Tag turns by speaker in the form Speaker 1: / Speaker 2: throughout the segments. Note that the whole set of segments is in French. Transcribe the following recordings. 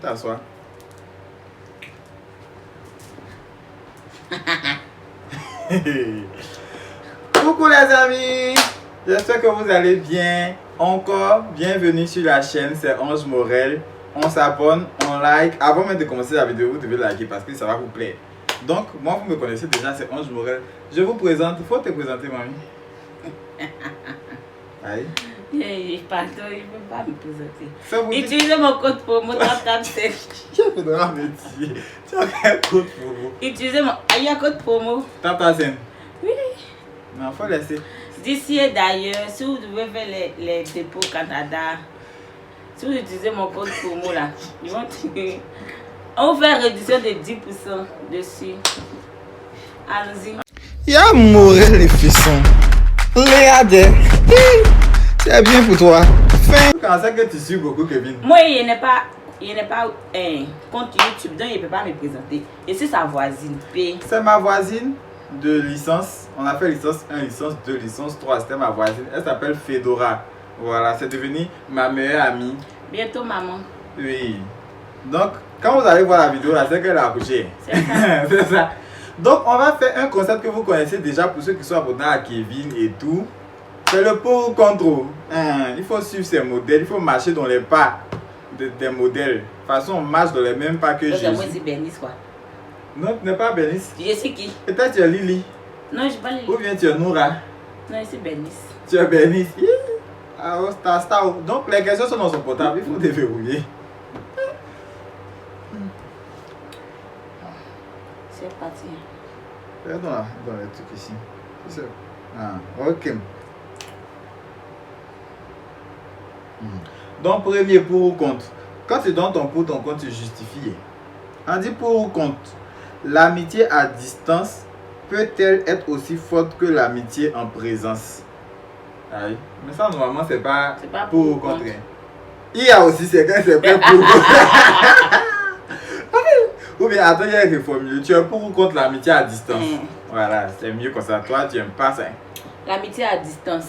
Speaker 1: T'assois. Coucou les amis, j'espère que vous allez bien. Encore, bienvenue sur la chaîne, c'est Ange Morel. On s'abonne, on like. Avant même de commencer la vidéo, vous devez liker parce que ça va vous plaire. Donc, moi vous me connaissez déjà, c'est Ange Morel. Je vous présente, il faut te présenter, mamie. Aïe.
Speaker 2: Pardon, il ne peut pas me présenter. Utilisez mon code promo dans ta tête.
Speaker 1: Tu as fait dans la métier. Tu as fait un code promo.
Speaker 2: Utilisez mon. Il y a un code promo.
Speaker 1: Tape ta scène.
Speaker 2: Oui.
Speaker 1: Non, faut laisser.
Speaker 2: D'ici et d'ailleurs, si vous devez faire les dépôts au Canada, si vous utilisez mon code promo là, ils vont tirer. On vous fait une réduction de 10% dessus. Allons-y.
Speaker 1: Il y a Morel les fissons. Léa de. C'est bien pour toi. Fin. Quand c'est que tu suis beaucoup, Kevin?
Speaker 2: Moi, il n'est pas un compte YouTube, donc il ne peut pas me présenter. Et c'est sa voisine, P.
Speaker 1: C'est ma voisine de licence. On a fait licence 1, licence 2, licence 3. C'était ma voisine. Elle s'appelle Fedora. Voilà, c'est devenu ma meilleure amie.
Speaker 2: Bientôt, maman.
Speaker 1: Oui. Donc, quand vous allez voir la vidéo, là, c'est qu'elle a accouché.
Speaker 2: C'est ça.
Speaker 1: C'est ça. Donc, on va faire un concept que vous connaissez déjà pour ceux qui sont abonnés à Kevin et tout. C'est le pour ou contre. Il faut suivre ces modèles, il faut marcher dans les pas des modèles. De toute façon, on marche dans les mêmes pas que Jésus.
Speaker 2: Moi, c'est Bernice, quoi.
Speaker 1: Non, tu n'es pas Bernice.
Speaker 2: Je sais qui.
Speaker 1: Peut-être tu es Lily.
Speaker 2: Non, je ne suis pas Lily.
Speaker 1: Ou bien tu es Noura.
Speaker 2: Non, je suis Bernice.
Speaker 1: Tu es Bernice. Ah, star. Donc, les questions sont dans son portable, il faut déverrouiller.
Speaker 2: C'est parti.
Speaker 1: Regarde dans les trucs ici. C'est ça. Ah, ok. Donc, premier pour ou contre. Quand tu donnes ton pour, ton compte, tu justifies. On dit pour ou contre. L'amitié à distance peut-elle être aussi forte que l'amitié en présence? Aïe. Mais ça, normalement, c'est pas pour ou contre. Il y a aussi quelqu'un qui c'est pas pour ou contre. Ou bien, attends, il y a une formule. Tu es pour ou contre l'amitié à distance? Voilà, c'est mieux comme ça. Toi, tu n'aimes pas ça.
Speaker 2: L'amitié à distance.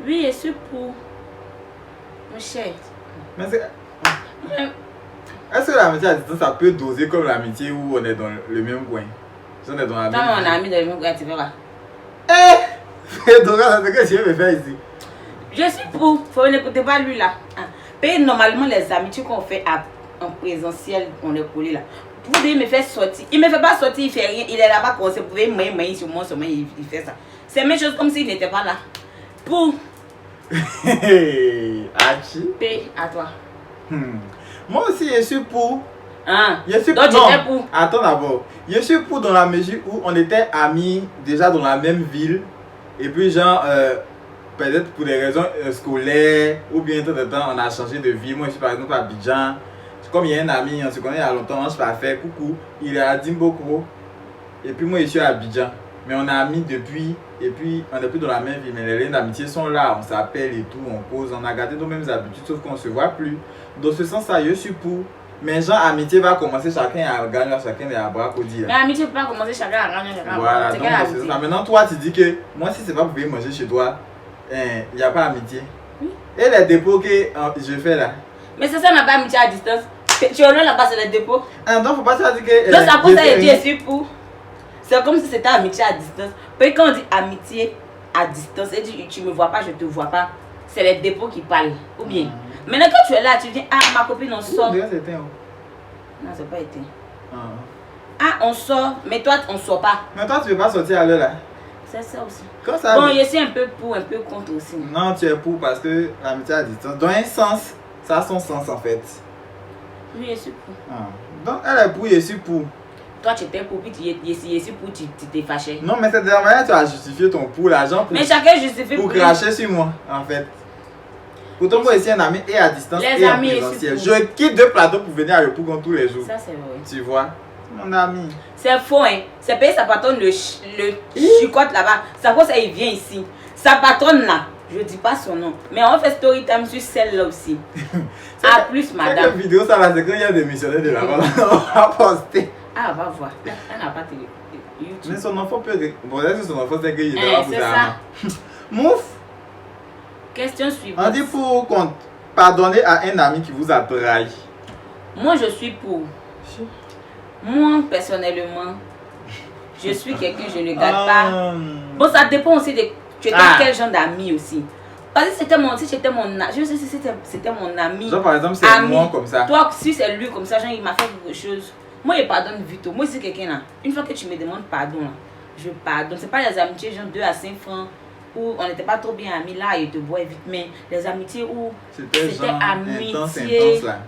Speaker 2: Oui, je suis pour. Mon cher.
Speaker 1: Mais est-ce que l'amitié à distance, ça peut doser comme l'amitié où on est dans le même coin? Si on est dans la même
Speaker 2: Quand on
Speaker 1: ville.
Speaker 2: a mis dans le même coin, tu verras.
Speaker 1: Donc, c'est ce que je vais faire ici.
Speaker 2: Je suis pour. Faut n'écouter pas lui là. Normalement, les amitiés qu'on fait en présentiel, on est collé là. Vous devez me faire sortir. Il ne me fait pas sortir, il fait rien. Il est là-bas, vous pouvez me sur moi, il fait ça. C'est la même chose comme s'il n'était pas là. Pour.
Speaker 1: Hachi.
Speaker 2: P à toi.
Speaker 1: Moi aussi, je suis pour.
Speaker 2: Je
Speaker 1: suis
Speaker 2: donc,
Speaker 1: non,
Speaker 2: tu es pour.
Speaker 1: Attends d'abord. Je suis pour dans la mesure où on était amis déjà dans la même ville. Et puis, genre, peut-être pour des raisons scolaires ou bien de temps, on a changé de vie. Moi, je suis par exemple à Abidjan. Comme il y a un ami, on se connaît il y a longtemps, je vais faire coucou. Il est à Dimboko. Et puis, moi, je suis à Abidjan. Mais on est amis depuis. Et puis, on n'est plus dans la même vie. Mais les liens d'amitié sont là. On s'appelle et tout, on cause. On a gardé nos mêmes habitudes, sauf qu'on ne se voit plus. Dans ce sens-là, je suis pour. Mais genre, amitié va commencer, chacun à gagner, chacun à bracodie.
Speaker 2: Mais amitié ne peut pas commencer chacun à gagner, chacun à
Speaker 1: voilà, donc c'est ça. Maintenant, toi, tu dis que moi, si c'est pas pour venir manger chez toi, il n'y a pas amitié.
Speaker 2: Oui.
Speaker 1: Et les dépôts que je fais là.
Speaker 2: Mais c'est ça, on n'a pas amitié à distance. Tu es là-bas, c'est les dépôts.
Speaker 1: Donc, faut pas te dire que.
Speaker 2: Donc, ça pose ça et je suis pour. C'est comme si c'était amitié à distance. Puis quand on dit amitié à distance, et dit tu me vois pas, je te vois pas, c'est les dépôts qui parlent. Ou bien. Maintenant quand tu es là, tu dis ma copine on sort.
Speaker 1: Déjà, c'est éteint.
Speaker 2: Non, c'est pas éteint. On sort, mais toi on sort pas.
Speaker 1: Mais toi, tu veux pas sortir à l'heure là.
Speaker 2: C'est ça aussi.
Speaker 1: Quand ça
Speaker 2: bon, je suis un peu pour, un peu contre aussi.
Speaker 1: Non, tu es pour parce que l'amitié à distance, dans un sens, ça a son sens en fait.
Speaker 2: Oui, je suis pour.
Speaker 1: Donc elle est pour, je suis pour.
Speaker 2: Toi, tu étais pour, puis je suis pour, tu t'es fâché.
Speaker 1: Non, mais c'est de la manière tu as justifié ton pour l'argent.
Speaker 2: Mais chacun justifie
Speaker 1: pour cracher sur moi, en fait. Pourtant, moi, ici, un ami est à distance et en présentiel. Je quitte deux plateaux pour venir à Yopougon tous les jours.
Speaker 2: Ça, c'est vrai.
Speaker 1: Tu vois, mon ami.
Speaker 2: C'est faux, hein. C'est payé sa patronne le chicote là-bas. Sa cause, il vient ici. Sa patronne là, je dis pas son nom. Mais on fait story time sur celle-là aussi. À plus, madame.
Speaker 1: Cette vidéo, ça là, c'est quand il y a des missionnaires de là-bas. On va poster.
Speaker 2: On va voir. Elle n'a pas télé. YouTube.
Speaker 1: Mais son enfant peut. Bon, est-ce que son enfant c'est qu'il est là pour
Speaker 2: ça.
Speaker 1: Mouf.
Speaker 2: Question suivante.
Speaker 1: On dit pour ou contre. pardonner à un ami qui vous a trahi.
Speaker 2: Moi, je suis pour. Moi, personnellement, je suis quelqu'un, je ne garde pas. Bon, ça dépend aussi de tu étais quel genre d'ami aussi. Parce que c'était mon, si c'était mon, je sais si c'était mon ami.
Speaker 1: Genre par exemple, c'est moi comme ça.
Speaker 2: Toi, si c'est lui comme ça, genre il m'a fait quelque chose. Moi, je pardonne vite. Moi, c'est quelqu'un là. Une fois que tu me demandes pardon, là, je pardonne. C'est pas les amitiés, genre 2 à 5 francs, où on n'était pas trop bien amis là, et te vois vite. Mais les amitiés où c'était amitié.
Speaker 1: Intense là.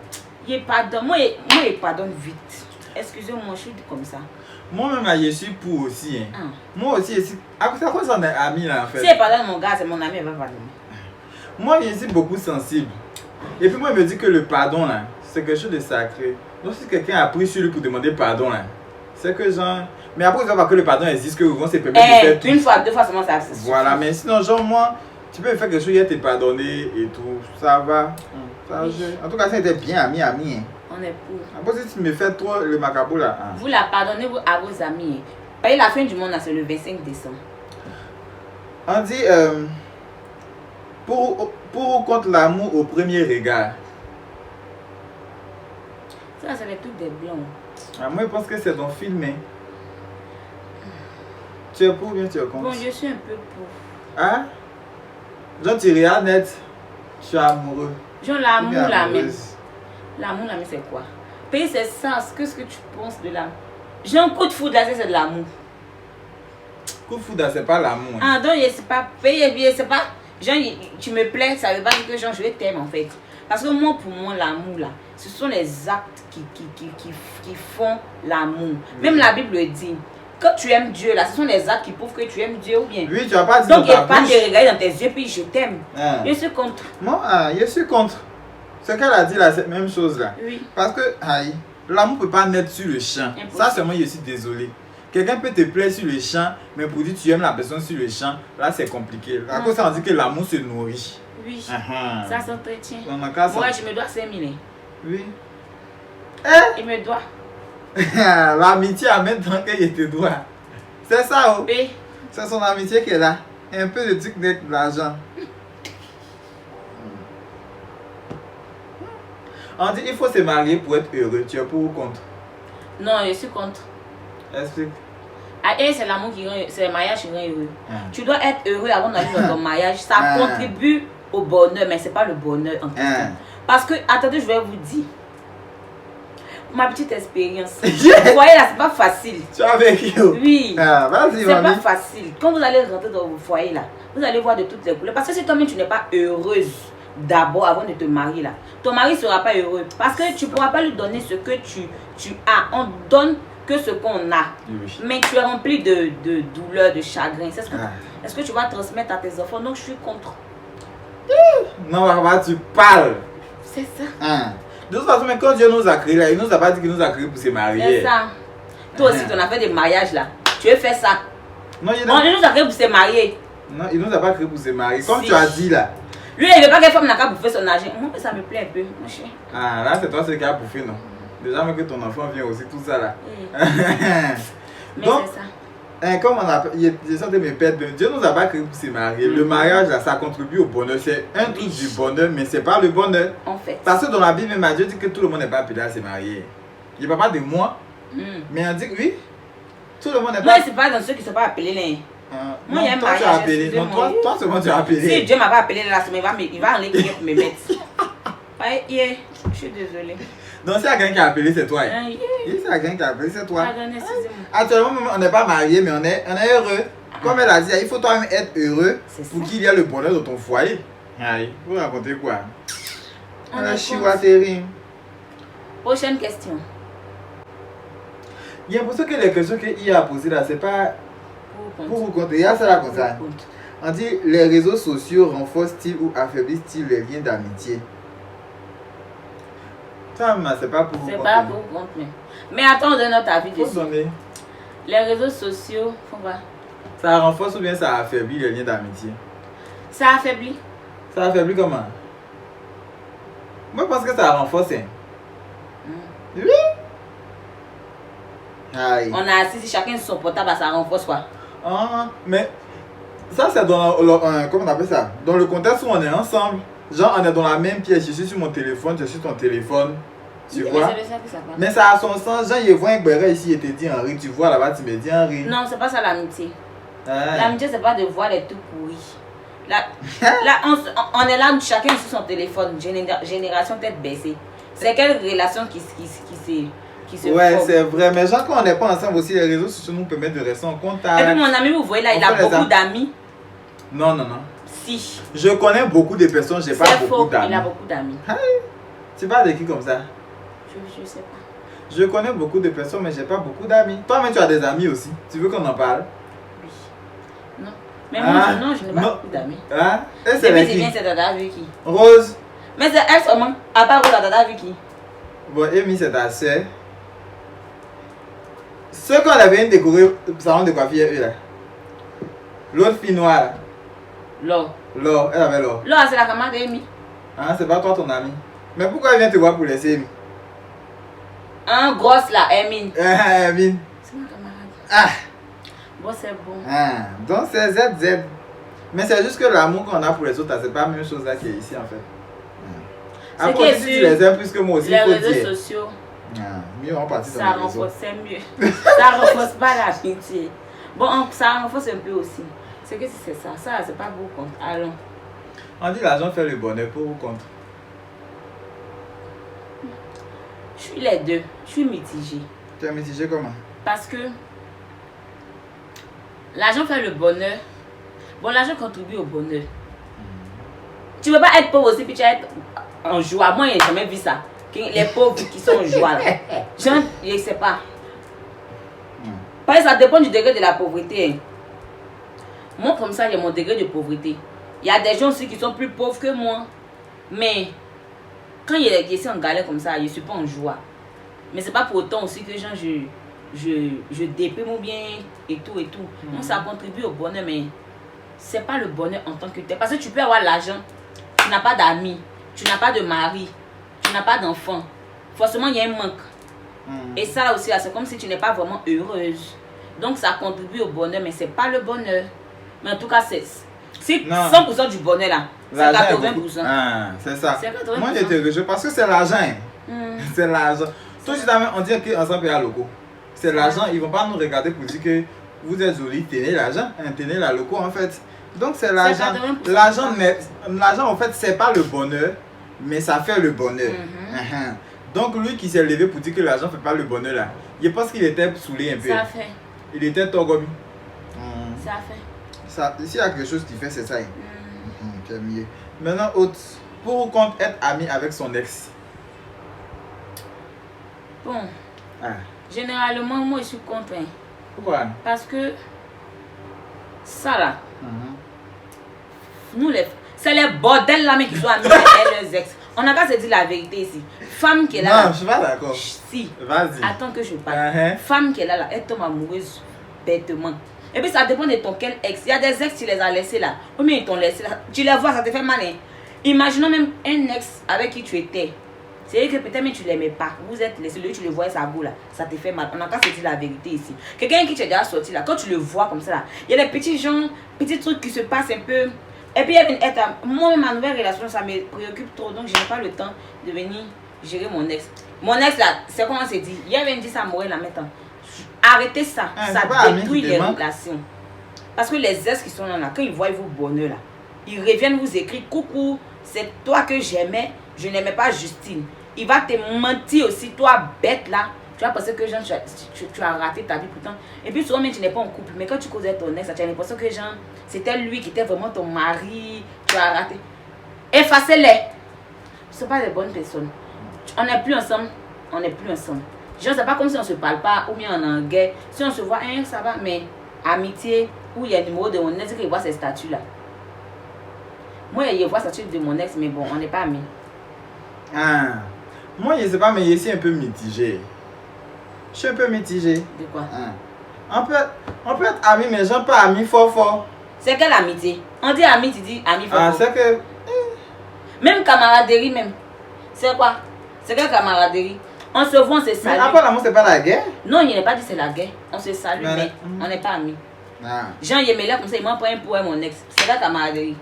Speaker 2: Je pardonne. Moi, je pardonne vite. Excusez-moi, je suis comme ça.
Speaker 1: Moi-même, là, je suis pour aussi. Hein. Moi aussi, je suis. À quoi ça, on est amis là en fait?
Speaker 2: Si elle pardonne mon gars, c'est mon ami, elle va pardonner.
Speaker 1: Moi, je suis beaucoup sensible. Et puis, moi, je me dis que le pardon là, c'est quelque chose de sacré. Donc, si quelqu'un a pris sur lui pour demander pardon là, c'est que genre. Mais après, vous savez que le pardon existe, que vont se permettre de faire tout.
Speaker 2: Une fois, 2 fois seulement, ça suffit.
Speaker 1: Voilà, mais sinon, genre, moi, tu peux faire quelque chose, il te pardonner et tout. Ça va. Ça, en tout cas, ça était bien ami. Hein.
Speaker 2: On est pour.
Speaker 1: Après, si tu me fais trop le macabre là. Hein.
Speaker 2: Vous la pardonnez à vos amis. Parce que la fin du monde, c'est le 25 décembre.
Speaker 1: On dit, pour ou contre l'amour au premier regard.
Speaker 2: Ça, c'est les trucs des blancs.
Speaker 1: Ah, moi, je pense que c'est ton film. Hein. Tu es pour ou bien tu es contre?
Speaker 2: Bon, je suis un peu pour.
Speaker 1: Hein? Genre, tu regardes net, tu es amoureux.
Speaker 2: Genre, l'amour, là même. L'amour, là, mais c'est quoi? Payer, c'est ça. Ce que tu penses de l'amour. J'ai un coup de foudre, là, c'est de l'amour.
Speaker 1: Coup de foudre, c'est pas l'amour.
Speaker 2: Ah, donc, c'est pas payer, c'est pas. Genre, tu me plais, ça veut pas dire que genre, je t'aime en fait. Parce que moi, pour moi, l'amour, là, ce sont les actes qui font l'amour. Même la Bible le dit. Quand tu aimes Dieu, là, ce sont les actes qui prouvent que tu aimes Dieu ou bien.
Speaker 1: Oui, tu vas pas dire.
Speaker 2: Donc, il n'y a pas de regarder dans tes yeux, puis je t'aime.
Speaker 1: Ah.
Speaker 2: Je suis contre.
Speaker 1: Moi, je suis contre. Ce qu'elle a dit là, c'est la même chose là.
Speaker 2: Oui.
Speaker 1: Parce que, l'amour peut pas naître sur le champ.
Speaker 2: Impossible.
Speaker 1: Ça, c'est moi, je suis désolé. Quelqu'un peut te plaire sur le champ, mais pour dire que tu aimes la personne sur le champ, là, c'est compliqué. À cause ça, on dit que l'amour se nourrit.
Speaker 2: Oui.
Speaker 1: Ça
Speaker 2: s'entretient.
Speaker 1: Moi,
Speaker 2: je me dois 5 000.
Speaker 1: Oui.
Speaker 2: Il me doit.
Speaker 1: L'amitié a même tant qu'il te doit. C'est ça, oh.
Speaker 2: Oui.
Speaker 1: C'est son amitié qui est là. Un peu de truc de l'argent. On dit qu'il faut se marier pour être heureux. Tu es pour ou contre?
Speaker 2: Non, je suis contre.
Speaker 1: Explique.
Speaker 2: C'est l'amour qui rend, c'est le mariage qui rend heureux. Tu dois être heureux avant d'aller dans ton mariage. Ça contribue au bonheur, mais c'est pas le bonheur en question. Parce que, attendez, je vais vous dire. Ma petite expérience. Vous voyez là, c'est pas facile.
Speaker 1: Tu as vécu?
Speaker 2: Oui.
Speaker 1: Vas-y,
Speaker 2: c'est pas facile. Quand vous allez rentrer dans vos foyers là, vous allez voir de toutes les couleurs. Parce que si toi-même tu n'es pas heureuse d'abord avant de te marier là, ton mari ne sera pas heureux. Parce que tu ne pourras pas lui donner ce que tu as. On donne que ce qu'on a. Oui. Mais tu es rempli de douleur, de chagrin. Est-ce que tu vas transmettre à tes enfants? Donc je suis contre.
Speaker 1: Non, maman, tu parles.
Speaker 2: C'est ça.
Speaker 1: De toute façon, mais quand Dieu nous a créés là, il nous a pas dit qu'il nous a créés pour se marier.
Speaker 2: C'est ça. Toi aussi, tu as fait des mariages là. Tu veux faire ça?
Speaker 1: Non,
Speaker 2: il nous a créés pour se marier.
Speaker 1: Non, il nous a pas créés pour se marier. Comme tu as dit là.
Speaker 2: Lui, il ne veut pas qu'elle femme n'a qu'à bouffer son argent. Moi, ça me plaît un peu, mon cher.
Speaker 1: Ah, là, c'est toi qui as bouffé, non? Déjà, même que ton enfant vient aussi, tout ça là.
Speaker 2: Mais
Speaker 1: donc,
Speaker 2: c'est ça.
Speaker 1: Comme on a, je sens de mes pères, Dieu nous a pas créés pour se marier. Le mariage là, ça contribue au bonheur. C'est un truc du bonheur, mais c'est pas le bonheur.
Speaker 2: En fait.
Speaker 1: Parce que dans la Bible, même Dieu dit que tout le monde n'est pas appelé à se marier. Il ne parle pas de moi, mais on dit que oui, tout le monde n'est pas.
Speaker 2: Moi, c'est pas dans ceux qui ne sont pas appelés là.
Speaker 1: Moi, il y a un mariage. Non, toi seulement tu as appelé.
Speaker 2: Si Dieu m'a pas appelé là, il va en écrire pour me mettre. Je suis désolée.
Speaker 1: Donc, si il y a quelqu'un qui a appelé, c'est toi. Si il y a quelqu'un qui a appelé, c'est toi.
Speaker 2: Pardonnez, excusez-moi.
Speaker 1: Actuellement, on n'est pas mariés, mais on est heureux. Comme elle a dit, il faut toi-même être heureux pour qu'il y ait le bonheur dans ton foyer. Vous racontez quoi?
Speaker 2: On est
Speaker 1: chihuaterie.
Speaker 2: Prochaine question.
Speaker 1: J'ai l'impression que les questions qu'il a posées là, c'est pas pour vous compter. Il y a ça là comme ça. On dit, les réseaux sociaux renforcent-ils ou affaiblissent-ils les liens d'amitié? Ça, c'est pas pour vous compter.
Speaker 2: C'est pas pour vous compter. Mais attends, on donne notre avis dessus.
Speaker 1: Donner.
Speaker 2: Les réseaux sociaux font quoi?
Speaker 1: Ça renforce ou bien ça affaiblit les liens d'amitié?
Speaker 2: Ça affaiblit.
Speaker 1: Ça affaiblit comment? Moi, je pense que ça renforce. Oui. Aïe.
Speaker 2: On a assis, si chacun sur son portable, ça renforce quoi?
Speaker 1: Mais ça, c'est dans comment on appelle ça? Dans le contexte où on est ensemble. Genre, on est dans la même pièce, je suis sur mon téléphone, je suis sur ton téléphone. Tu vois?
Speaker 2: C'est de ça que ça parle.
Speaker 1: Mais ça a son sens. Genre, il voit un béret ici, il te dit Henri. Tu vois là-bas, tu me dis Henri.
Speaker 2: Non, c'est pas ça l'amitié.
Speaker 1: Ah.
Speaker 2: L'amitié, c'est pas de voir les tout pourris. Là, on est là, chacun sur son téléphone, génération tête baissée. C'est quelle relation qui se
Speaker 1: Ouais,
Speaker 2: forme?
Speaker 1: c'est vrai. Mais genre, quand on n'est pas ensemble aussi, les réseaux sociaux nous permettent de rester en contact.
Speaker 2: Et puis mon ami, vous voyez là, il
Speaker 1: On
Speaker 2: a
Speaker 1: fait les
Speaker 2: beaucoup d'amis.
Speaker 1: Non, non, non.
Speaker 2: Si.
Speaker 1: Je connais beaucoup de personnes, j'ai pas
Speaker 2: C'est
Speaker 1: beaucoup
Speaker 2: faux,
Speaker 1: d'amis.
Speaker 2: il a beaucoup d'amis.
Speaker 1: Tu parles de qui comme ça?
Speaker 2: Je sais pas.
Speaker 1: Je connais beaucoup de personnes, mais j'ai pas beaucoup d'amis. Toi-même, tu as des amis aussi. Tu veux qu'on en parle?
Speaker 2: Oui. Non. Mais moi, non, je n'ai pas beaucoup d'amis.
Speaker 1: Hein? Et
Speaker 2: Et
Speaker 1: c'est
Speaker 2: puis, c'est
Speaker 1: qui?
Speaker 2: bien, c'est Dada avec qui?
Speaker 1: Rose.
Speaker 2: Mais c'est elle seulement. À part Rose, Dada avec qui?
Speaker 1: Bon, Amy, c'est ta soeur. Ceux qu'on avait décoré le salon de coiffure, eux là. L'autre fille noire là.
Speaker 2: Laure.
Speaker 1: Laure, elle avait Laure.
Speaker 2: Laure, c'est la camarade d'Amy.
Speaker 1: Hein, c'est pas toi ton ami. Mais pourquoi elle vient te voir pour laisser Amy?
Speaker 2: Un grosse là, Emine.
Speaker 1: Amy.
Speaker 2: C'est ma camarade.
Speaker 1: Ah.
Speaker 2: Bon, c'est bon.
Speaker 1: Ah. Donc c'est ZZ. Mais c'est juste que l'amour qu'on a pour les autres, là, c'est pas la même chose là qui est ici en fait.
Speaker 2: C'est
Speaker 1: Après,
Speaker 2: que
Speaker 1: si tu
Speaker 2: sur
Speaker 1: les aimes plus que moi aussi,
Speaker 2: les
Speaker 1: il faut
Speaker 2: réseaux
Speaker 1: dire.
Speaker 2: sociaux,
Speaker 1: Ah, mieux on partit
Speaker 2: ça
Speaker 1: dans les réseaux.
Speaker 2: renforce, c'est mieux. Ça renforce pas l'amitié. Bon, ça renforce un peu aussi. C'est que si c'est ça, c'est pas beau contre. Allons.
Speaker 1: On dit l'argent fait le bonheur, pour ou contre?
Speaker 2: Je suis les deux. Je suis mitigée.
Speaker 1: Tu es mitigé comment?
Speaker 2: Parce que l'argent fait le bonheur. Bon, l'argent contribue au bonheur. Tu ne peux pas être pauvre aussi, puis tu vas être en joie. Moi, je n'ai jamais vu ça. Les pauvres qui sont en joie, là. Je ne sais pas. Parce que ça dépend du degré de la pauvreté. Hein. Moi, comme ça, j'ai mon degré de pauvreté. Il y a des gens aussi qui sont plus pauvres que moi. Mais quand je suis en galère comme ça, je ne suis pas en joie. Mais c'est pas pour autant aussi que genre, je déprime ou bien et tout et tout. Donc ça contribue au bonheur, mais c'est pas le bonheur en tant que tel. Parce que tu peux avoir l'argent, tu n'as pas d'amis, tu n'as pas de mari, tu n'as pas d'enfant. Forcément, il y a un manque. Et ça là aussi, là, c'est comme si tu n'es pas vraiment heureuse. Donc ça contribue au bonheur, mais c'est pas le bonheur. Mais en tout cas, c'est 100% du bonheur là. C'est 80%.
Speaker 1: Ah, c'est ça.
Speaker 2: C'est 80%.
Speaker 1: Moi, je te rejoins parce que c'est l'argent. C'est l'argent. Tout juste on dit qu'ensemble, il y a loco. C'est l'argent. Ils ne vont pas nous regarder pour dire que vous êtes jolis, tenez l'argent. Tenez la loco en fait. Donc c'est l'argent. L'argent en fait, c'est pas le bonheur, mais ça fait le bonheur. Donc lui qui s'est levé pour dire que l'argent fait pas le bonheur là, je pense qu'il était saoulé un peu.
Speaker 2: Ça fait.
Speaker 1: Il était torgobi.
Speaker 2: Ça fait.
Speaker 1: Ça, s'il y a quelque chose qui fait, c'est ça. C'est mieux. Maintenant, autre, pour ou contre être ami avec son ex?
Speaker 2: Bon. Généralement, moi je suis contre.
Speaker 1: Pourquoi?
Speaker 2: Parce que ça là, nous c'est les bordels là mais qui sont amis avec leurs ex. On n'a qu'à se dire la vérité ici. Femme qui est là.
Speaker 1: Non, je suis pas d'accord.
Speaker 2: Si.
Speaker 1: Vas-y.
Speaker 2: Attends que je parle. Femme qui est là, elle tombe amoureuse bêtement. Et puis ça dépend de ton quel ex. Il y a des ex, tu les as laissés là. Ou bien ils t'ont laissé là. Tu les vois, ça te fait mal. Hein? Imaginons même un ex avec qui tu étais. C'est que peut-être même tu ne l'aimais pas. Vous êtes laissé, lui tu le vois sa boue là. Ça te fait mal. On n'a qu'à se dire la vérité ici. Quelqu'un qui t'est déjà sorti là, quand tu le vois comme ça là, il y a des petits gens, petits trucs qui se passent un peu. Et puis il y a une étape. Moi, ma nouvelle relation, ça me préoccupe trop. Donc je n'ai pas le temps de venir gérer mon ex. Mon ex là, c'est comment on s'est dit. Il y avait une dit ça mourir là maintenant. Arrêtez ça. Ça détruit les relations. Parce que les ex qui sont là, quand ils voient vos bonheur là, ils reviennent vous écrire coucou, c'est toi que j'aimais, je n'aimais pas Justine. Il va te mentir aussi, toi bête là. Tu vas penser que genre, tu as raté ta vie pourtant. Et puis souvent même tu n'es pas en couple. Mais quand tu causais ton ex, tu as l'impression que genre, c'était lui qui était vraiment ton mari. Tu as raté. Effacez-les. Ce ne sont pas des bonnes personnes. On n'est plus ensemble. On n'est plus ensemble. Genre, c'est pas comme si on ne se parle pas ou bien on est en guerre. Si on se voit, hein, ça va. Mais amitié, où il y a le numéro de mon ex, qu'il voit ces statuts là. Moi, il voit statut de mon ex, mais bon, on n'est pas amis.
Speaker 1: Moi, je sais pas, mais je suis un peu mitigé. Je suis un peu mitigé.
Speaker 2: De quoi?
Speaker 1: On peut être amis, mais genre pas amis fort.
Speaker 2: C'est quelle amitié? On dit ami, tu dis ami fort.
Speaker 1: C'est que...
Speaker 2: Même camaraderie même. C'est quoi? C'est quelle camaraderie? On se voit, on se salue.
Speaker 1: Mais après l'amour, c'est pas la guerre?
Speaker 2: Non, il n'est pas dit c'est la guerre. On se salue, mais on n'est pas amis. Jean, il me là comme ça, il m'en prend un pour mon ex. C'est la camaraderie.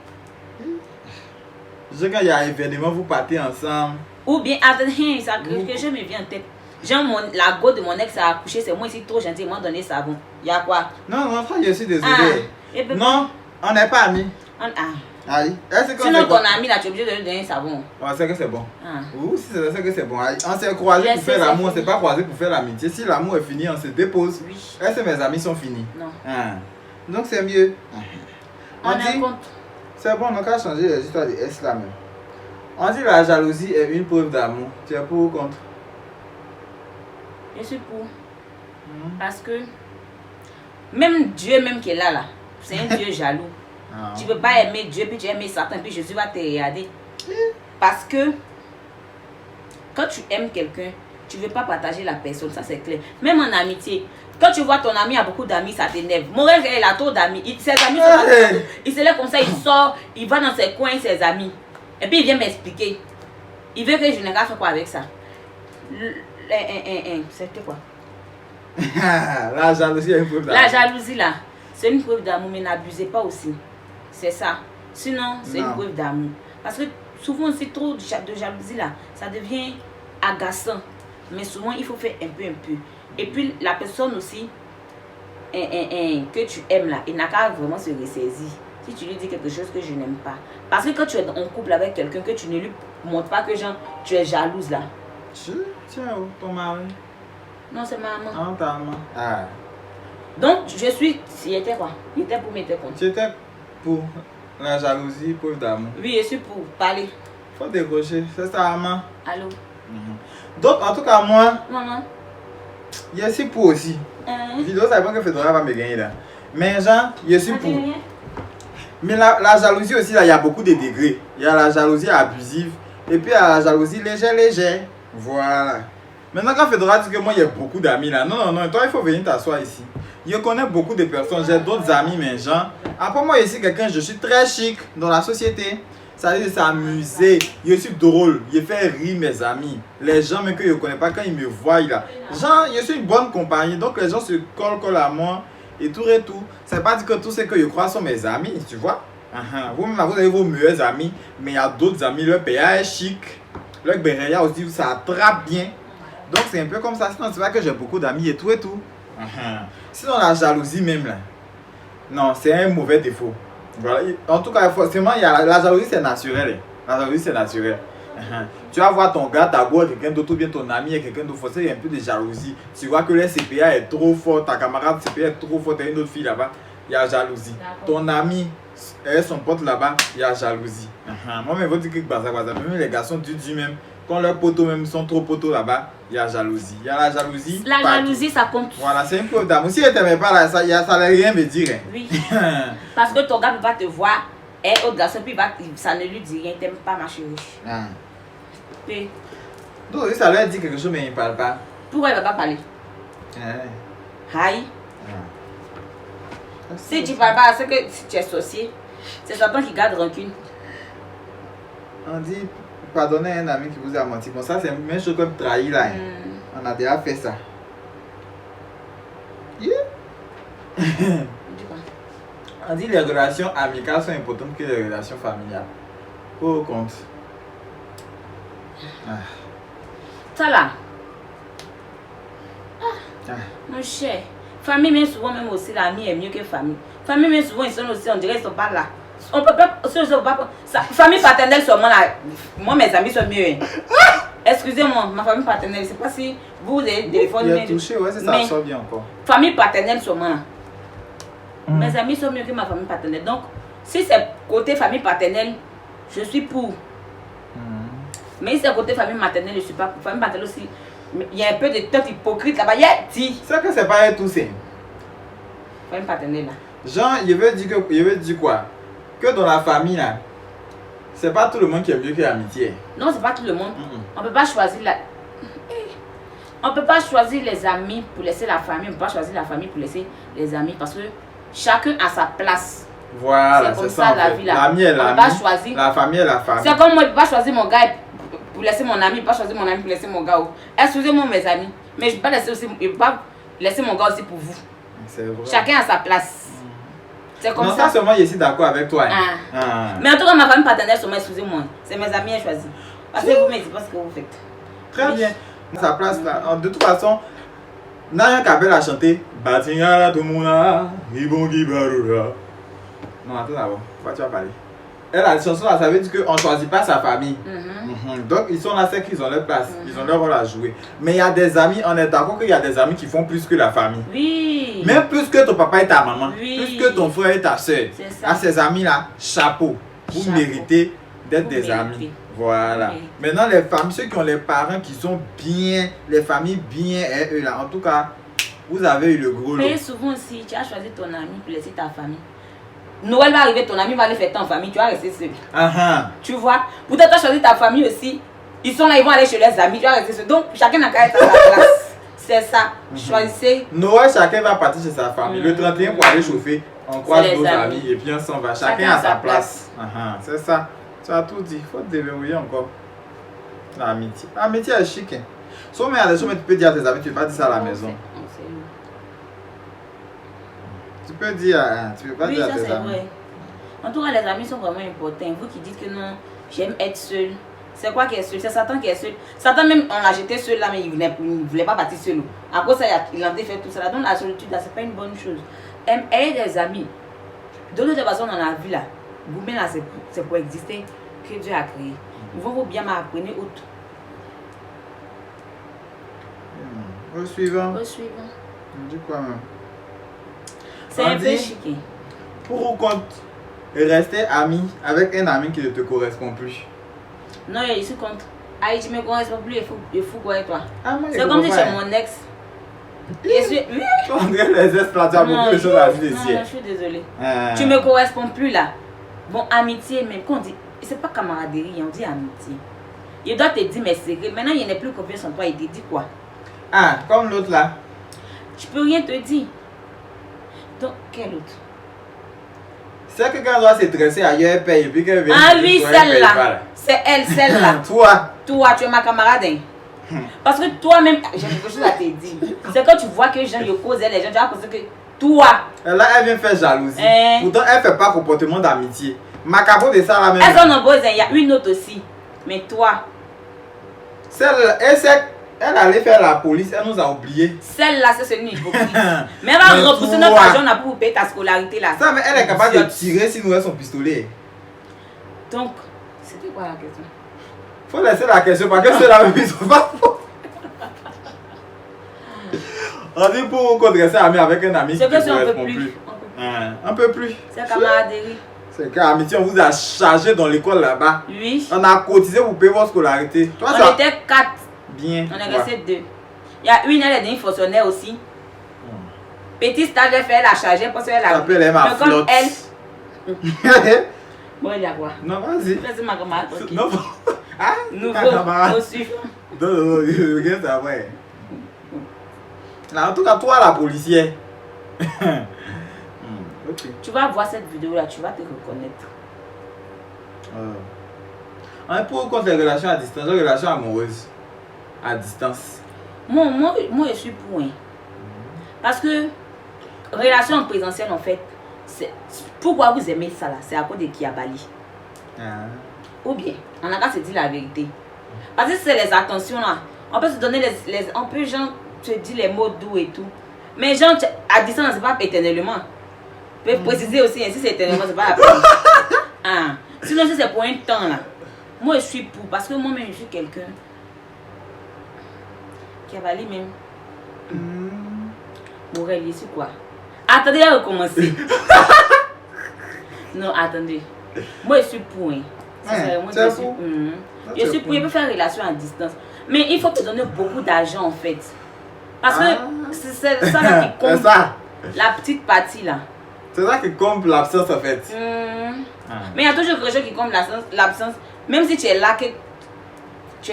Speaker 1: Je sais quand il y a un événement, vous partez ensemble.
Speaker 2: Ou bien, attends, ça que je me viens en tête. Genre, la go de mon ex a accouché, c'est moi ici trop gentil, m'a donné savon. Il y a quoi?
Speaker 1: Non, frère, je suis désolé. Non, on n'est pas amis. Aïe.
Speaker 2: Sinon, ton ami là, tu es obligé de lui donner savon.
Speaker 1: Ouais, c'est que c'est bon. Oui, c'est que c'est bon. On s'est croisés pour faire l'amour, on s'est pas croisés pour faire l'amitié. Si l'amour est fini, on se dépose.
Speaker 2: Oui.
Speaker 1: Est-ce que mes amis sont finis?
Speaker 2: Non.
Speaker 1: Donc c'est mieux.
Speaker 2: On dit,
Speaker 1: c'est bon, on a qu'à changer les histoires de S là même. On dit la jalousie est une preuve d'amour. Tu es pour ou contre?
Speaker 2: Je suis pour. Parce que même Dieu même qui est là, c'est un Dieu jaloux. Tu ne peux pas aimer Dieu, puis tu aimes Satan, puis Jésus va te regarder. Parce que quand tu aimes quelqu'un, tu ne veux pas partager la personne, ça c'est clair. Même en amitié, quand tu vois ton ami a beaucoup d'amis, ça t'énerve. Mon rêve, il a trop d'amis. Ses amis sont pas il se lève comme ça, il sort, il va dans ses coins, ses amis. Et puis il vient m'expliquer. Il veut que je n'ai qu'à faire quoi avec ça. C'était quoi?
Speaker 1: La jalousie est une preuve d'amour.
Speaker 2: La jalousie là, c'est une preuve d'amour, mais n'abusez pas aussi. C'est ça. Sinon, c'est une preuve d'amour. Parce que souvent, c'est trop de jalousie là, ça devient agaçant. Mais souvent, il faut faire un peu. Et puis, la personne aussi que tu aimes là, il n'a qu'à vraiment se ressaisir. Si tu lui dis quelque chose que je n'aime pas. Parce que quand tu es en couple avec quelqu'un, que tu ne lui montres pas que genre, tu es jalouse là.
Speaker 1: Tiens, ton mari?
Speaker 2: Non, c'est ma maman.
Speaker 1: Ta maman.
Speaker 2: Donc, je suis... Il était quoi? Il était pour mettre compte.
Speaker 1: Tu étais pour la jalousie, preuve d'amour.
Speaker 2: Oui, je suis pour parler.
Speaker 1: Faut décrocher, c'est ça, maman.
Speaker 2: Allô?
Speaker 1: Donc, en tout cas, moi...
Speaker 2: Maman?
Speaker 1: Je suis pour aussi. Vidéo, ça dépend que Fedora va me gagner là. Mais genre, je suis pour. Mais la jalousie aussi, là, il y a beaucoup de degrés. Il y a la jalousie abusive. Et puis, il y a la jalousie légère. Voilà. Maintenant, quand Fedora dit que moi, il y a beaucoup d'amis là. Non. Toi, il faut venir t'asseoir ici. Je connais beaucoup de personnes. J'ai d'autres amis, mais genre. Après moi, ici, quelqu'un, je suis très chic dans la société. Ça veut dire s'amuser. Je suis drôle. Je fais rire mes amis. Les gens même que je ne connais pas, quand ils me voient là. Genre, je suis une bonne compagnie. Donc les gens se collent à moi. Et tout. Ça ne veut pas dire que tous ceux que je crois sont mes amis. Tu vois? Vous-même, vous avez vos meilleurs amis. Mais il y a d'autres amis. Leur PA est chic. Leur béréa aussi, ça attrape bien. Donc c'est un peu comme ça. Sinon, c'est pas que j'ai beaucoup d'amis et tout. Sinon, la jalousie même là. Non, c'est un mauvais défaut. Voilà. En tout cas, forcément, il y a la jalousie, c'est naturel. La jalousie, c'est naturel. Tu vas voir ton gars, ta go, quelqu'un d'autre, ou bien ton ami et quelqu'un d'autre. Il y a un peu de jalousie. Tu vois que le CPA est trop fort, ta camarade CPA est trop fort, tu as une autre fille là-bas, il y a jalousie. Ton ami et son pote là-bas, il y a jalousie. Moi, je veux dire que même les garçons du même, quand leurs potos même sont trop potos là-bas, il y a jalousie. Il y a la jalousie.
Speaker 2: La jalousie, ça compte.
Speaker 1: Voilà, c'est une preuve d'amour. Si elle ne t'aimait pas là, ça n'allait rien me dire.
Speaker 2: Oui. Parce que ton gars va te voir, et autre garçon, puis ça ne lui dit rien, t'aimes pas ma chérie. Oui.
Speaker 1: Donc, ça leur dit quelque chose, mais il ne parle pas.
Speaker 2: Pourquoi il ne va pas parler? Aïe. Si tu ne parles pas, c'est que si tu es sorcier, c'est Satan qui garde rancune.
Speaker 1: On dit pardonnez un ami qui vous a menti. Bon, ça c'est même chose comme trahir là. On a déjà fait ça. On dit les relations amicales sont importantes que les relations familiales. Pour compte.
Speaker 2: Ça là. Mon cher. Famille, mais souvent même aussi, l'ami est mieux que famille. Famille, mais souvent ils sont aussi, on dirait qu'ils ne sont pas là. On peut pas. Famille paternelle seulement là. Moi, mes amis sont mieux. Excusez-moi, ma famille paternelle, je ne sais pas si vous avez des téléphones.
Speaker 1: Il a touché, ouais, c'est ça, sort bien encore.
Speaker 2: Famille paternelle seulement là. Mes amis sont mieux que ma famille paternelle. Donc, si c'est côté famille paternelle, je suis pour. Mais si c'est côté famille maternelle, je ne suis pas pour. Famille paternelle aussi, il y a un peu de tête hypocrite là-bas. Il y a dit.
Speaker 1: C'est que c'est pas un tout c'est.
Speaker 2: Famille paternelle là.
Speaker 1: Genre, il veut dire quoi? Que dans la famille là, c'est pas tout le monde qui est mieux que l'amitié.
Speaker 2: Non, c'est pas tout le monde. On peut pas choisir la... On peut pas choisir les amis pour laisser la famille. On peut pas choisir la famille pour laisser les amis. Parce que chacun a sa place.
Speaker 1: Voilà,
Speaker 2: c'est comme ça la vie là.
Speaker 1: L'ami est l'ami. La famille est la famille.
Speaker 2: C'est comme moi, je ne peux pas choisir mon gars pour laisser mon ami. Je ne peux pas choisir mon ami pour laisser mon gars. Excusez-moi mes amis. Mais je ne peux pas laisser mon gars aussi pour vous.
Speaker 1: C'est vrai.
Speaker 2: Chacun a sa place. C'est comme
Speaker 1: non,
Speaker 2: ça.
Speaker 1: ça seulement, je suis d'accord avec toi. Hein.
Speaker 2: Mais en tout cas, ma famille paternelle, seulement, excusez-moi, c'est mes amis qui ont choisi. Parce que vous-même, c'est pas ce que vous faites.
Speaker 1: Très bien. Sa place là. De toute façon, Naya Kabel a chanté Batingala Tumuna, Ibongi Barura. Non, attends d'abord. Pourquoi tu vas parler? Elle a une chanson là, ça veut dire qu'on ne choisit pas sa famille. Donc ils sont là, c'est qu'ils ont leur place, ils ont leur rôle à jouer. Mais il y a des amis, on est d'accord qu'il y a des amis qui font plus que la famille.
Speaker 2: Oui.
Speaker 1: Même plus que ton papa et ta maman,
Speaker 2: Oui.
Speaker 1: plus que ton frère et ta soeur.
Speaker 2: C'est ça.
Speaker 1: À ces amis là, chapeau. Vous
Speaker 2: Chapeau.
Speaker 1: méritez d'être
Speaker 2: Vous
Speaker 1: des
Speaker 2: méritez.
Speaker 1: amis. Voilà.
Speaker 2: Oui.
Speaker 1: Maintenant les familles, ceux qui ont les parents qui sont bien, les familles bien, et eux là, en tout cas, vous avez eu le gros lot.
Speaker 2: Mais souvent aussi, tu as choisi ton ami pour laisser ta famille. Noël va arriver, ton ami va aller fêter en famille, tu vas rester seul. Tu vois? Peut-être tu as choisi ta famille aussi. Ils sont là, ils vont aller chez leurs amis, tu vas rester seul. Donc chacun n'a qu'à être à sa place. C'est ça. Choisissez.
Speaker 1: Noël, chacun va partir chez sa famille. Le 31 pour aller chauffer, on croise
Speaker 2: les
Speaker 1: nos
Speaker 2: amis.
Speaker 1: amis et puis on s'en va. Chacun à sa place. C'est ça. Tu as tout dit. Il faut te déverrouiller encore. L'amitié. L'amitié est chic. Hein. Sauf mais il y a des choses que tu peux dire à tes amis, tu ne peux pas dire ça à la maison. Tu peux dire, hein, tu peux pas
Speaker 2: Oui,
Speaker 1: dire à
Speaker 2: ça
Speaker 1: tes
Speaker 2: c'est
Speaker 1: amis.
Speaker 2: vrai. En tout cas, les amis sont vraiment importants. Vous qui dites que non, j'aime être seul. C'est quoi qui est seul? C'est Satan qui est seul. Satan même, on l'a jeté seul là, mais il ne voulait pas partir seul. À cause de ça, il a fait tout ça. Donc la solitude là, c'est pas une bonne chose. Ayez des amis. De l'autre façon, dans la vie là, vous-même là, c'est pour exister que Dieu a créé. Vous vous bien m'apprendre autre.
Speaker 1: Au suivant.
Speaker 2: Au suivant.
Speaker 1: On dit quoi même?
Speaker 2: C'est
Speaker 1: On
Speaker 2: un peu
Speaker 1: dit-
Speaker 2: chiqué.
Speaker 1: Pour ou contre rester ami avec un ami qui ne te correspond plus?
Speaker 2: Non, je suis contre. Aïe, tu me corresponds plus, il faut quoi avec toi?
Speaker 1: Ah, moi, je
Speaker 2: C'est comme si
Speaker 1: comprends
Speaker 2: c'est
Speaker 1: pas.
Speaker 2: mon ex. Je suis. Oui.
Speaker 1: On dirait les ex-plats, tu as beaucoup de choses à dire ici.
Speaker 2: Non, je suis désolée. Tu me corresponds plus là. Bon, amitié même. Quand on dit, c'est pas camaraderie, on dit amitié. Il doit te dire mes secrets. Maintenant, il n'est plus confiance en toi. Il te dit quoi?
Speaker 1: Ah, comme l'autre là.
Speaker 2: Je peux rien te dire. Donc, quel autre?
Speaker 1: C'est que quand on doit se dresser ailleurs, elle paye et puis qu'elle vient.
Speaker 2: Ah
Speaker 1: te
Speaker 2: oui,
Speaker 1: dire, toi, elle paye pas,
Speaker 2: celle-là.
Speaker 1: là.
Speaker 2: C'est elle, celle-là.
Speaker 1: Toi.
Speaker 2: Toi, tu es ma camarade. Hein. Parce que toi-même, j'ai quelque chose à te dire. C'est quand tu vois que les gens ils causent, les gens, tu vas penser que toi.
Speaker 1: Là, elle vient faire jalousie.
Speaker 2: Hein?
Speaker 1: Pourtant, elle fait pas comportement d'amitié. Macabo de ça là même.
Speaker 2: Elles sont nombreuses, hein. Il y a une autre aussi. Mais toi,
Speaker 1: Elle allait faire la police, elle nous a oublié.
Speaker 2: celle-là, c'est celui hypocrite. Mais elle va
Speaker 1: Mais
Speaker 2: repousser
Speaker 1: toi.
Speaker 2: notre argent là, pour vous payer ta scolarité là.
Speaker 1: Ça, mais elle est capable de tirer si nous avons son pistolet.
Speaker 2: Donc, c'était quoi la question?
Speaker 1: Faut laisser la question parce que ceux-là même ils sont pas faux. On dit pour qu'on rester ami avec un ami qui
Speaker 2: C'est
Speaker 1: ne
Speaker 2: que si on peut
Speaker 1: correspond
Speaker 2: plus.
Speaker 1: plus.
Speaker 2: On peut plus.
Speaker 1: Un peu plus.
Speaker 2: C'est camaraderie.
Speaker 1: C'est qu'amitié, on vous a chargé dans l'école là-bas.
Speaker 2: Oui.
Speaker 1: On a cotisé pour payer votre scolarité. Toi,
Speaker 2: On était 4.
Speaker 1: bien.
Speaker 2: On est resté 2. Il y a une, elle est devenue fonctionnaire aussi. Petit stage, elle fait, elle a chargé parce qu'elle a.
Speaker 1: Ça s'appelle elle ma
Speaker 2: Mais comme
Speaker 1: flotte.
Speaker 2: elle. Bon, il y a quoi?
Speaker 1: Non, vas-y.
Speaker 2: Vas-y, ma camarade. Ok.
Speaker 1: Non, ah,
Speaker 2: Nouveau.
Speaker 1: camarade.
Speaker 2: Au suivant.
Speaker 1: Non, regarde ça, ouais. Là, en tout cas, toi, la policière. Ok.
Speaker 2: Tu vas voir cette vidéo là, tu vas te reconnaître.
Speaker 1: On est pour ou contre les relations à distance, les relations amoureuses à distance.
Speaker 2: Moi, je suis pour. Hein. Parce que relation en présentiel, en fait, pourquoi vous aimez ça là? C'est à cause de Kiabali. Ou bien, on a qu'à se dire la vérité. Parce que c'est les attentions là. On peut se donner on peut genre te dire les mots doux et tout. Mais genre, à distance, c'est pas éternellement. Je peux préciser aussi, hein, si c'est éternellement, c'est pas la peine. Ah. Sinon, si c'est pour un temps là. Moi, je suis pour. Parce que moi-même, je suis quelqu'un. Kiabali même. Morel, c'est quoi? Attendez à recommencer. Non, attendez. Moi, je suis pour. Hein. Sincèrement,
Speaker 1: tu es
Speaker 2: je suis
Speaker 1: pour?
Speaker 2: Je suis pour. Je peux faire une relation à distance. Mais il faut te donner beaucoup d'argent en fait. Parce que c'est ça là qui
Speaker 1: C'est
Speaker 2: compte.
Speaker 1: ça.
Speaker 2: La petite partie là.
Speaker 1: C'est ça qui compte l'absence en fait.
Speaker 2: Mais il y a toujours quelque chose qui compte l'absence. Même si tu es là, que tu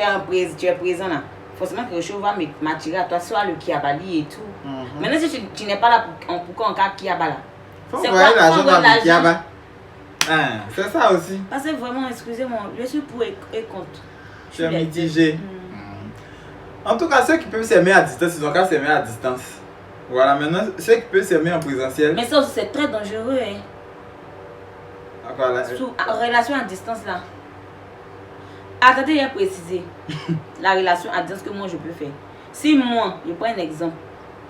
Speaker 2: es présent là. Forcément quelque chose va m'attirer à toi, soit le Kiabali et tout. Maintenant si tu n'es pas là pour en cas Kiaba là.
Speaker 1: Faut
Speaker 2: C'est
Speaker 1: envoyer
Speaker 2: quoi?
Speaker 1: l'argent
Speaker 2: Faut envoyer
Speaker 1: dans le
Speaker 2: l'argent.
Speaker 1: Kiaba. C'est ça aussi.
Speaker 2: Parce que vraiment, excusez-moi, je suis pour et contre.
Speaker 1: Je suis mitigé. En tout cas, ceux qui peuvent s'aimer à distance, ils ont qu'à s'aimer à distance. Voilà, maintenant, ceux qui peuvent s'aimer en présentiel.
Speaker 2: Mais ça aussi, c'est très dangereux. Hein.
Speaker 1: quoi là?
Speaker 2: Relation à distance là. Attendez, il y a précisé la relation à distance que moi je peux faire. Si moi, je prends un exemple,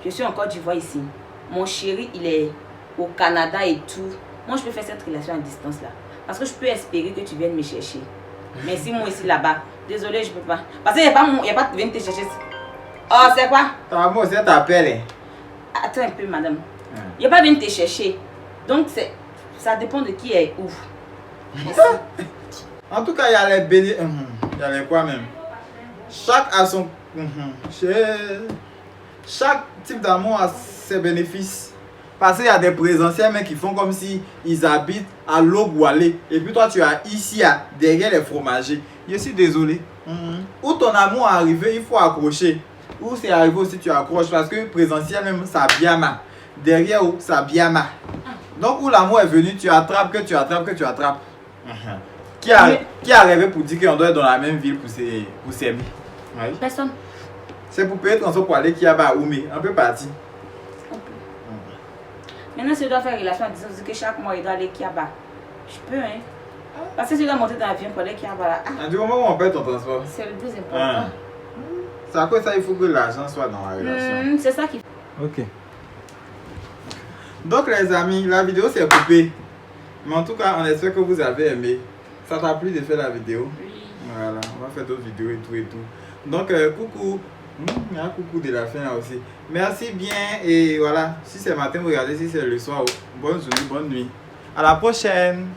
Speaker 2: je suis en Côte d'Ivoire ici, mon chéri il est au Canada et tout, moi je peux faire cette relation à distance là. Parce que je peux espérer que tu viennes me chercher. Mais si moi ici là-bas, désolé, je peux pas. Parce qu'il n'y a pas de venir te chercher. Oh, c'est quoi?
Speaker 1: Ta maman, c'est t'appelle.
Speaker 2: Attends un peu, madame. Il n'y a pas venir te chercher. Donc ça dépend de qui est où.
Speaker 1: En tout cas, il y a les bénéfices. Il y a les quoi même? Chaque a son. Chaque type d'amour a ses bénéfices. Parce qu'il y a des présentiels mais qui font comme si ils habitent à Logoualé. Et puis toi, tu as ici, derrière les fromagers. Je suis désolé. Où ton amour est arrivé, il faut accrocher. Où c'est arrivé aussi, tu accroches. Parce que présentiel même, ça biama. Derrière, ça biama. Donc, où l'amour est venu, tu attrapes, que tu attrapes, que tu attrapes. Qui a rêvé pour dire qu'on doit être dans la même ville pour s'aimer? Oui.
Speaker 2: Personne.
Speaker 1: C'est pour payer ton pour aller qui a Oumé. On peut partir.
Speaker 2: Maintenant, si je dois faire relation à distance, que chaque mois, il doit aller Kiaba. Je peux, hein. Parce que si je dois monter dans l'avion pour aller Kiaba là.
Speaker 1: Du moment où on paye ton transport.
Speaker 2: C'est le plus important.
Speaker 1: C'est à cause ça il faut que l'argent soit dans la relation.
Speaker 2: C'est ça qui.
Speaker 1: Ok. Donc les amis, la vidéo s'est coupée. Mais en tout cas, on espère que vous avez aimé. Ça t'a plu de faire la vidéo?
Speaker 2: Oui.
Speaker 1: Voilà, on va faire d'autres vidéos et tout et tout. Donc coucou. Il y a un coucou de la fin là aussi. Merci bien et voilà. Si c'est matin, regardez. Si c'est le soir, bonne journée, bonne nuit. À la prochaine.